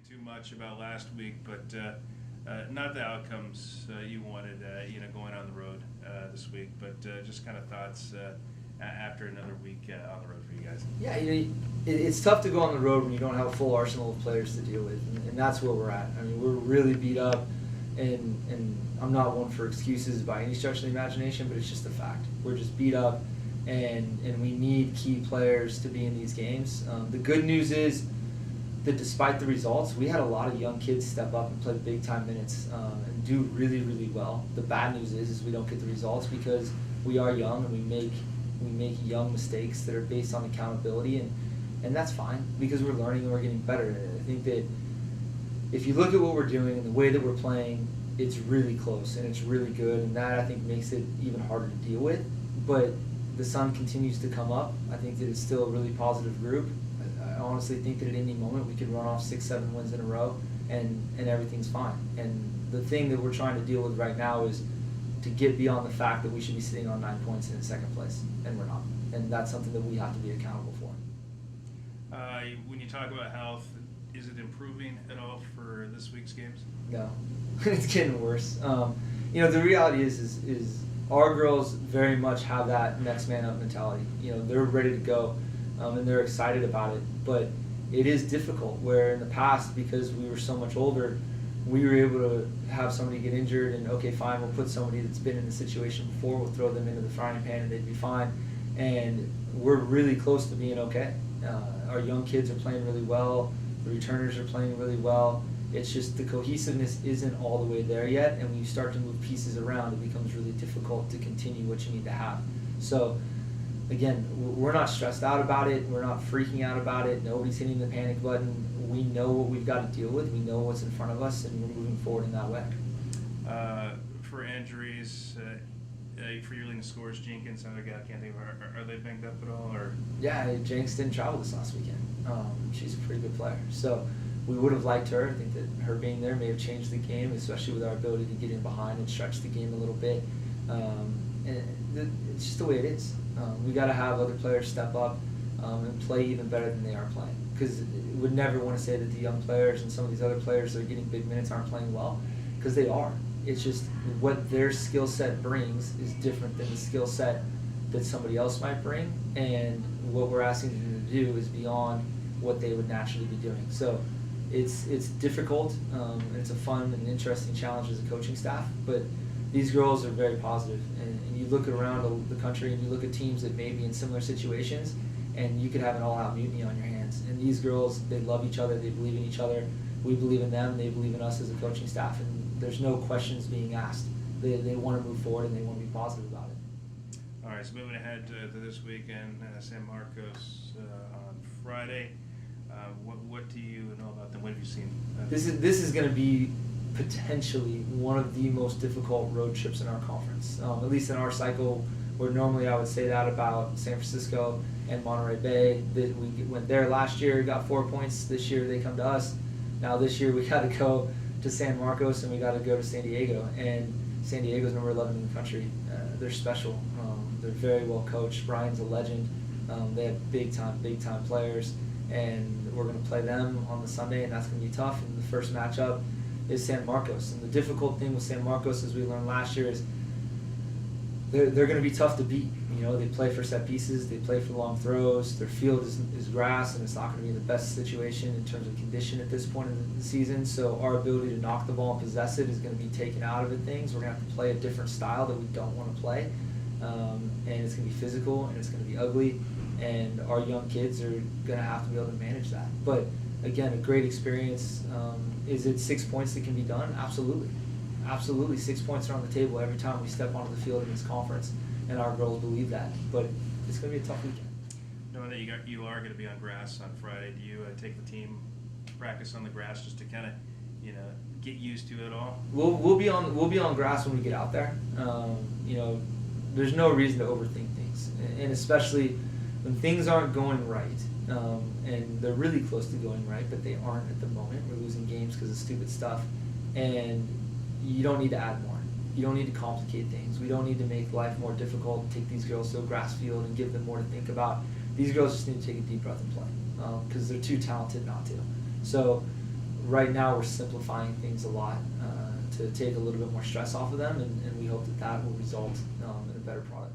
too much about last week, but not the outcomes you wanted, going on the road this week, but just kind of thoughts after another week on the road for you guys. Yeah, it's tough to go on the road when you don't have a full arsenal of players to deal with, and that's where we're at. I mean, we're really beat up, and I'm not one for excuses by any stretch of the imagination, but it's just a fact. We're just beat up, and we need key players to be in these games. The good news is that despite the results, we had a lot of young kids step up and play big-time minutes and do really, really well. The bad news is we don't get the results because we are young and we make young mistakes that are based on accountability, and that's fine because we're learning and we're getting better. I think that if you look at what we're doing and the way that we're playing, it's really close and it's really good, and that I think makes it even harder to deal with. But the sun continues to come up. I think that it's still a really positive group. I honestly think that at any moment we could run off 6-7 wins in a row and everything's fine. And the thing that we're trying to deal with right now is to get beyond the fact that we should be sitting on 9 points in second place, and we're not. And that's something that we have to be accountable for. When you talk about health, is it improving at all for this week's games? No, it's getting worse. The reality is our girls very much have that next man up mentality. They're ready to go, and they're excited about it. But it is difficult. Where in the past, because we were so much older, we were able to have somebody get injured, and okay, fine, we'll put somebody that's been in the situation before, we'll throw them into the frying pan, and they'd be fine. And we're really close to being okay. Our young kids are playing really well. The returners are playing really well. It's just the cohesiveness isn't all the way there yet, and when you start to move pieces around, it becomes really difficult to continue what you need to have. So, again, we're not stressed out about it. We're not freaking out about it. Nobody's hitting the panic button. We know what we've got to deal with. We know what's in front of us, and we're moving forward in that way. For injuries, for your leading scorers, Jenkins, another guy I can't think of, are they banged up at all? Or? Yeah, Jenks didn't travel this last weekend. She's a pretty good player. So we would have liked her. I think that her being there may have changed the game, especially with our ability to get in behind and stretch the game a little bit. And it's just the way it is. We got to have other players step up and play even better than they are playing. Because we would never want to say that the young players and some of these other players that are getting big minutes aren't playing well, because they are. It's just what their skill set brings is different than the skill set that somebody else might bring, and what we're asking them to do is beyond what they would naturally be doing. So it's difficult, and it's a fun and interesting challenge as a coaching staff, but these girls are very positive. And you look around the country and you look at teams that may be in similar situations, and you could have an all-out mutiny on your hands. And these girls, they love each other, they believe in each other, we believe in them, they believe in us as a coaching staff, and there's no questions being asked. They want to move forward and they want to be positive about it. All right, so moving ahead to this weekend, San Marcos on Friday. What do you know about them? What have you seen? This is going to be potentially one of the most difficult road trips in our conference, at least in our cycle, where normally I would say that about San Francisco and Monterey Bay. That we went there last year, got 4 points. This year they come to us. Now this year we got to go to San Marcos and we got to go to San Diego. And San Diego's number 11 in the country. They're special. They're very well coached. Brian's a legend. They have big time players, and we're going to play them on the Sunday, and that's going to be tough. And the first matchup is San Marcos. And the difficult thing with San Marcos, as we learned last year, is they're going to be tough to beat. They play for set pieces, they play for long throws, their field is grass, and it's not going to be the best situation in terms of condition at this point in the season. So our ability to knock the ball and possess it is going to be taken out of it. We're going to have to play a different style that we don't want to play. And it's going to be physical, and it's going to be ugly, and our young kids are going to have to be able to manage that. But again, a great experience. Is it 6 points that can be done? Absolutely. Absolutely. 6 points are on the table every time we step onto the field in this conference, and our girls believe that. But it's going to be a tough weekend. Knowing that you are going to be on grass on Friday, do you take the team practice on the grass just to kind of get used to it all? We'll be on grass when we get out there. There's no reason to overthink things, and especially when things aren't going right, and they're really close to going right, but they aren't at the moment. We're losing games because of stupid stuff, and you don't need to add more. You don't need to complicate things. We don't need to make life more difficult and take these girls to a grass field and give them more to think about. These girls just need to take a deep breath and play, because they're too talented not to. So right now we're simplifying things a lot to take a little bit more stress off of them, and we hope that will result in a better product.